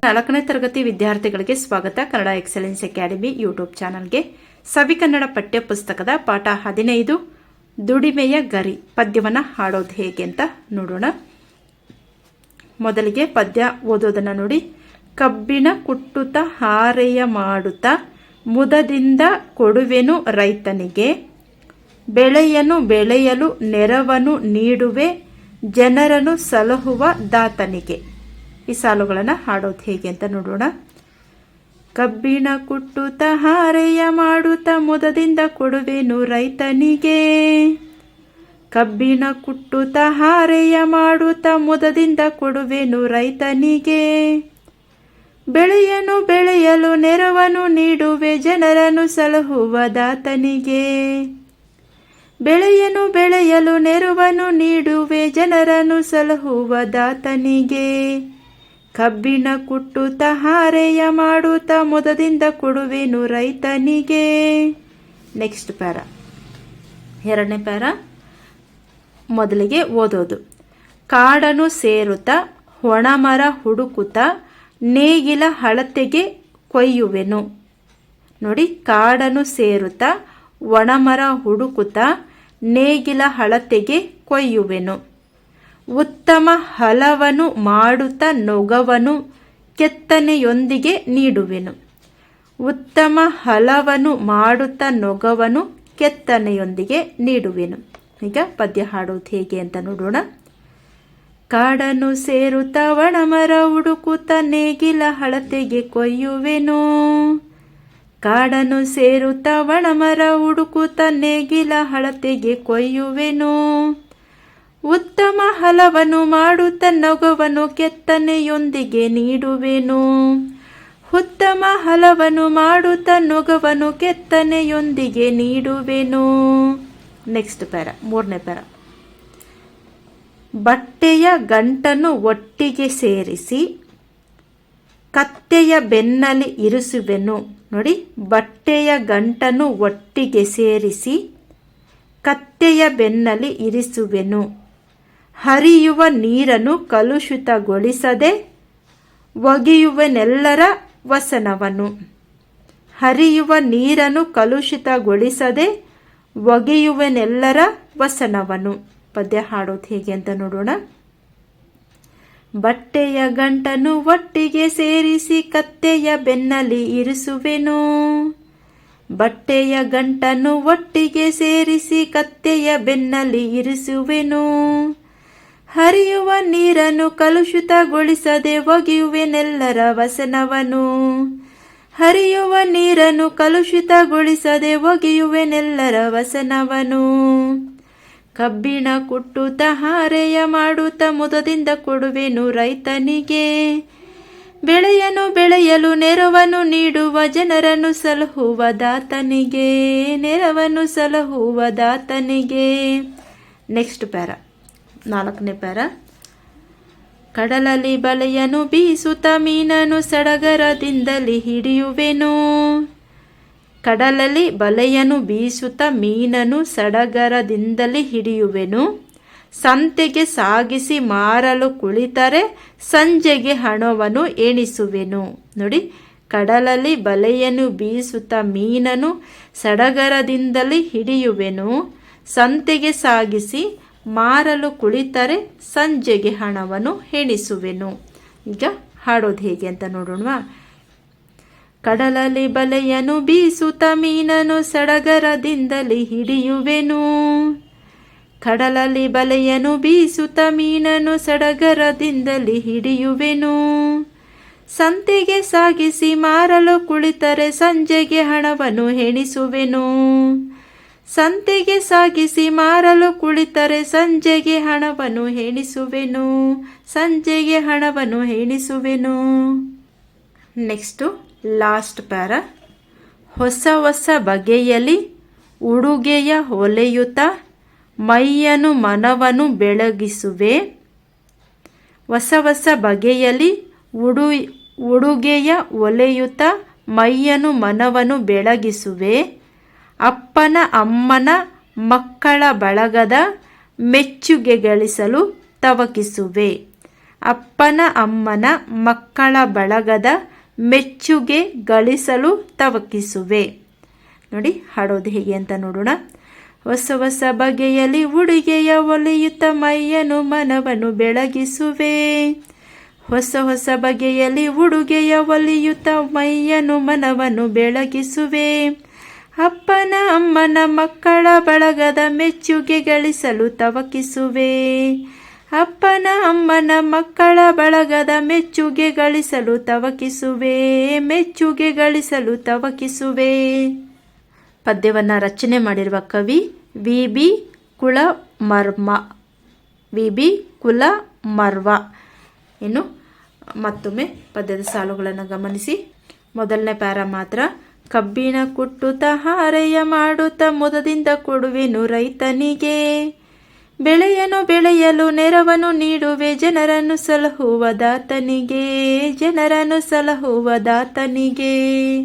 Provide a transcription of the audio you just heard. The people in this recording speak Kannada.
4ನೇ ತರಗತಿ ವಿದ್ಯಾರ್ಥಿಗಳಿಗೆ ಸ್ವಾಗತ. ಕನ್ನಡ ಎಕ್ಸಲೆನ್ಸ್ ಅಕಾಡೆಮಿ ಯೂಟ್ಯೂಬ್ ಚಾನಲ್ಗೆ. ಸವಿ ಕನ್ನಡ ಪಠ್ಯ ಪುಸ್ತಕದ ಪಾಠ 15 ದುಡಿಮೆಯ ಗರಿ ಪದ್ಯವನ್ನು ಹಾಡೋದು ಹೇಗೆ ಅಂತ ನೋಡೋಣ. ಮೊದಲಿಗೆ ಪದ್ಯ ಓದೋದನ್ನು ನೋಡಿ. ಕಬ್ಬಿಣ ಕುಟ್ಟುತ್ತ ಹಾರೆಯ ಮಾಡುತ್ತ ಮುದದಿಂದ ಕೊಡುವೆನು ರೈತನಿಗೆ, ಬೆಳೆಯನ್ನು ಬೆಳೆಯಲು ನೆರವನ್ನು ನೀಡುವೆ ಜನರನ್ನು ಸಲಹುವ ದಾತನಿಗೆ. ಈ ಸಾಲುಗಳನ್ನು ಹಾಡೋದು ಹೇಗೆ ಅಂತ ನೋಡೋಣ. ಕಬ್ಬಿಣ ಕುಟ್ಟುತ್ತ ಹಾರೆಯ ಮಾಡುತ್ತ ಮುದದಿಂದ ಕೊಡುವೆನು ರೈತನಿಗೆ, ಕಬ್ಬಿಣ ಕುಟ್ಟುತ್ತ ಹಾರೆಯ ಮಾಡುತ್ತ ಮುದದಿಂದ ಕೊಡುವೆನು ರೈತನಿಗೆ, ಬೆಳೆಯನ್ನು ಬೆಳೆಯಲು ನೆರವನ್ನು ನೀಡುವೆ ಜನರನ್ನು ಸಲಹುವ ದಾತನಿಗೆ, ಬೆಳೆಯನ್ನು ಬೆಳೆಯಲು ನೆರವನ್ನು ನೀಡುವೆ ಜನರನ್ನು ಸಲಹುವ ದಾತನಿಗೆ, ಕಬ್ಬಿಣ ಕುಟ್ಟುತ್ತ ಹಾರೆಯ ಮಾಡುತ್ತ ಮುದದಿಂದ ಕೊಡುವೆನು ರೈತನಿಗೆ. ನೆಕ್ಸ್ಟ್ ಪ್ಯಾರ, ಎರಡನೇ ಪ್ಯಾರ ಮೊದಲಿಗೆ ಓದೋದು. ಕಾಡನ್ನು ಸೇರುತ್ತ ಒಣಮರ ಹುಡುಕುತ್ತ ನೇಗಿಲ ಹಳತೆಗೆ ಕೊಯ್ಯುವೆನು. ನೋಡಿ, ಕಾಡನ್ನು ಸೇರುತ್ತ ಒಣಮರ ಹುಡುಕುತ್ತ ನೇಗಿಲ ಹಳತೆಗೆ ಕೊಯ್ಯುವೆನು, ಉತ್ತಮ ಹಲವನ್ನು ಮಾಡುತ್ತ ನೊಗವನ್ನು ಕೆತ್ತನೆಯೊಂದಿಗೆ ನೀಡುವೆನು, ಉತ್ತಮ ಹಲವನ್ನು ಮಾಡುತ್ತ ನೊಗವನ್ನು ಕೆತ್ತನೆಯೊಂದಿಗೆ ನೀಡುವೆನು. ಈಗ ಪದ್ಯ ಹಾಡೋದು ಹೇಗೆ ಅಂತ ನೋಡೋಣ. ಕಾಡನ್ನು ಸೇರುತ್ತ ಒಣಮರ ಹುಡುಕುತ್ತ ನೇಗಿಲ ಹಳತೆಗೆ ಕೊಯ್ಯುವೆನು, ಕಾಡನ್ನು ಸೇರುತ್ತ ಒಣಮರ ಹುಡುಕುತ್ತ ನೇಗಿಲ ಹಳತೆಗೆ ಕೊಯ್ಯುವೆನು, ಉತ್ತಮ ಹಲವನ್ನು ಮಾಡುತ್ತ ನೊಗವನ್ನು ಕೆತ್ತನೆಯೊಂದಿಗೆ ನೀಡುವೆನು, ಉತ್ತಮ ಹಲವನ್ನು ಮಾಡುತ್ತ ನೊಗವನ್ನು ಕೆತ್ತನೆಯೊಂದಿಗೆ ನೀಡುವೆನು. ನೆಕ್ಸ್ಟ್ ಪ್ಯಾರ, ಮೂರನೇ ಪ್ಯಾರ. ಬಟ್ಟೆಯ ಗಂಟನ್ನು ಒಟ್ಟಿಗೆ ಸೇರಿಸಿ ಕತ್ತೆಯ ಬೆನ್ನಲ್ಲಿ ಇರಿಸುವೆನು. ನೋಡಿ, ಬಟ್ಟೆಯ ಗಂಟನ್ನು ಒಟ್ಟಿಗೆ ಸೇರಿಸಿ ಕತ್ತೆಯ ಬೆನ್ನಲ್ಲಿ ಇರಿಸುವೆನು, ಹರಿಯುವ ನೀರನ್ನು ಕಲುಷಿತಗೊಳಿಸದೆ ಒಗೆಯುವನೆಲ್ಲರ ವಸನವನ್ನು, ಹರಿಯುವ ನೀರನ್ನು ಕಲುಷಿತಗೊಳಿಸದೆ ಒಗೆಯುವನೆಲ್ಲರ ವಸನವನ್ನು. ಪದ್ಯ ಹಾಡೋದು ಹೇಗೆ ಅಂತ ನೋಡೋಣ. ಬಟ್ಟೆಯ ಗಂಟನ್ನು ಒಟ್ಟಿಗೆ ಸೇರಿಸಿ ಕತ್ತೆಯ ಬೆನ್ನಲ್ಲಿ ಇರಿಸುವೆನು, ಬಟ್ಟೆಯ ಗಂಟನ್ನು ಒಟ್ಟಿಗೆ ಸೇರಿಸಿ ಕತ್ತೆಯ ಬೆನ್ನಲ್ಲಿ ಇರಿಸುವೆನು, ಹರಿಯುವ ನೀರನ್ನು ಕಲುಷಿತಗೊಳಿಸದೆ ಒಗೆಯುವೆನೆಲ್ಲರ ವಸನವನ್ನು, ಹರಿಯುವ ನೀರನ್ನು ಕಲುಷಿತಗೊಳಿಸದೆ ಒಗೆಯುವೆನೆಲ್ಲರ ವಸನವನ್ನು, ಕಬ್ಬಿಣ ಕುಟ್ಟುತ್ತ ಹಾರೆಯ ಮಾಡುತ್ತ ಮುದದಿಂದ ಕೊಡುವೆನು ರೈತನಿಗೆ, ಬೆಳೆಯನ್ನು ಬೆಳೆಯಲು ನೆರವನ್ನು ನೀಡುವ ಜನರನ್ನು ಸಲಹುವ ದಾತನಿಗೆ, ನೆರವನ್ನು ಸಲಹುವ ದಾತನಿಗೆ. ನೆಕ್ಸ್ಟ್ ಪ್ಯಾರ, ನಾಲ್ಕನೇ ಪ್ಯಾರ. ಕಡಲಲ್ಲಿ ಬಲೆಯನ್ನು ಬೀಸುತ್ತ ಮೀನನ್ನು ಸಡಗರದಿಂದಲೇ ಹಿಡಿಯುವೆನು, ಕಡಲಲ್ಲಿ ಬಲೆಯನ್ನು ಬೀಸುತ್ತ ಮೀನನ್ನು ಸಡಗರದಿಂದಲೇ ಹಿಡಿಯುವೆನು, ಸಂತೆಗೆ ಸಾಗಿಸಿ ಮಾರಲು ಕುಳಿತರೆ ಸಂಜೆಗೆ ಹಣವನ್ನು ಎಣಿಸುವೆನು. ನೋಡಿ, ಕಡಲಲ್ಲಿ ಬಲೆಯನ್ನು ಬೀಸುತ್ತ ಮೀನನ್ನು ಸಡಗರದಿಂದಲೇ ಹಿಡಿಯುವೆನು, ಸಂತೆಗೆ ಸಾಗಿಸಿ ಮಾರಲು ಕುಳಿತರೆ ಸಂಜೆಗೆ ಹಣವನ್ನು ಎಣಿಸುವೆನು. ಈಗ ಹಾಡೋದು ಹೇಗೆ ಅಂತ ನೋಡೋಣ. ಕಡಲಲ್ಲಿ ಬಲೆಯನ್ನು ಬೀಸುತ್ತ ಮೀನನ್ನು ಸಡಗರದಿಂದಲೇ ಹಿಡಿಯುವೆನು, ಕಡಲಲ್ಲಿ ಬಲೆಯನ್ನು ಬೀಸುತ್ತ ಮೀನನ್ನು ಸಡಗರದಿಂದಲೇ ಹಿಡಿಯುವೆನು, ಸಂತೆಗೆ ಸಾಗಿಸಿ ಮಾರಲು ಕುಳಿತರೆ ಸಂಜೆಗೆ ಹಣವನ್ನು ಎಣಿಸುವೆನು, ಸಂತೆಗೆ ಸಾಗಿಸಿ ಮಾರಲು ಕುಳಿತರೆ ಸಂಜೆಗೆ ಹಣವನ್ನು ಎಣಿಸುವೆನು, ಸಂಜೆಗೆ ಹಣವನ್ನು ಎಣಿಸುವೆನು. Next last para. ಹೊಸ ಹೊಸ ಬಗೆಯಲ್ಲಿ ಉಡುಗೆಯ ಹೊಲೆಯುತ್ತ ಮೈಯನ್ನು ಮನವನ್ನು ಬೆಳಗಿಸುವೆ, ಹೊಸ ಹೊಸ ಬಗೆಯಲ್ಲಿ ಉಡುಗೆಯ ಹೊಲೆಯುತ್ತ ಮೈಯನ್ನು ಮನವನ್ನು ಬೆಳಗಿಸುವೆ, ಅಪ್ಪನ ಅಮ್ಮನ ಮಕ್ಕಳ ಬಳಗದ ಮೆಚ್ಚುಗೆ ಗಳಿಸಲು ತವಕಿಸುವೆ, ಅಪ್ಪನ ಅಮ್ಮನ ಮಕ್ಕಳ ಬಳಗದ ಮೆಚ್ಚುಗೆ ಗಳಿಸಲು ತವಕಿಸುವೆ. ನೋಡಿ ಹಾಡೋದು ಹೇಗೆ ಅಂತ ನೋಡೋಣ. ಹೊಸ ಹೊಸ ಬಗೆಯಲ್ಲಿ ಉಡುಗೆಯ ಒಲಿಯುತ್ತ ಮೈಯನು ಮನವನ್ನು ಬೆಳಗಿಸುವೆ. ಹೊಸ ಹೊಸ ಬಗೆಯಲ್ಲಿ ಉಡುಗೆಯ ಒಲಿಯುತ್ತ ಮೈಯನು ಮನವನ್ನು ಬೆಳಗಿಸುವೆ. ಅಪ್ಪನ ಅಮ್ಮನ ಮಕ್ಕಳ ಬಳಗದ ಮೆಚ್ಚುಗೆ ಗಳಿಸಲು ತವಕಿಸುವೆ. ಅಪ್ಪನ ಅಮ್ಮನ ಮಕ್ಕಳ ಬಳಗದ ಮೆಚ್ಚುಗೆ ಗಳಿಸಲು ತವಕಿಸುವೆ. ಮೆಚ್ಚುಗೆ ಗಳಿಸಲು ತವಕಿಸುವೆ. ಪದ್ಯವನ್ನು ರಚನೆ ಮಾಡಿರುವ ಕವಿ ವಿ.ಬಿ. ಕುಲಮರ್ವ. ವಿ.ಬಿ. ಕುಲಮರ್ವ. ಇನ್ನು ಮತ್ತೊಮ್ಮೆ ಪದ್ಯದ ಸಾಲುಗಳನ್ನು ಗಮನಿಸಿ. ಮೊದಲನೇ ಪ್ಯಾರ ಮಾತ್ರ. ಕಬ್ಬಿನ ಕುಟ್ಟುತ್ತ ಹಾರೆಯ ಮಾಡುತ್ತ ಮುದದಿಂದ ಕೊಡುವೆನು ರೈತನಿಗೆ. ಬೆಳೆಯನು ಬೆಳೆಯಲು ನೆರವನ್ನು ನೀಡುವೆ ಜನರನ್ನು ಸಲಹುವ ದಾತನಿಗೆ. ಜನರನ್ನು ಸಲಹುವ ದಾತನಿಗೆ.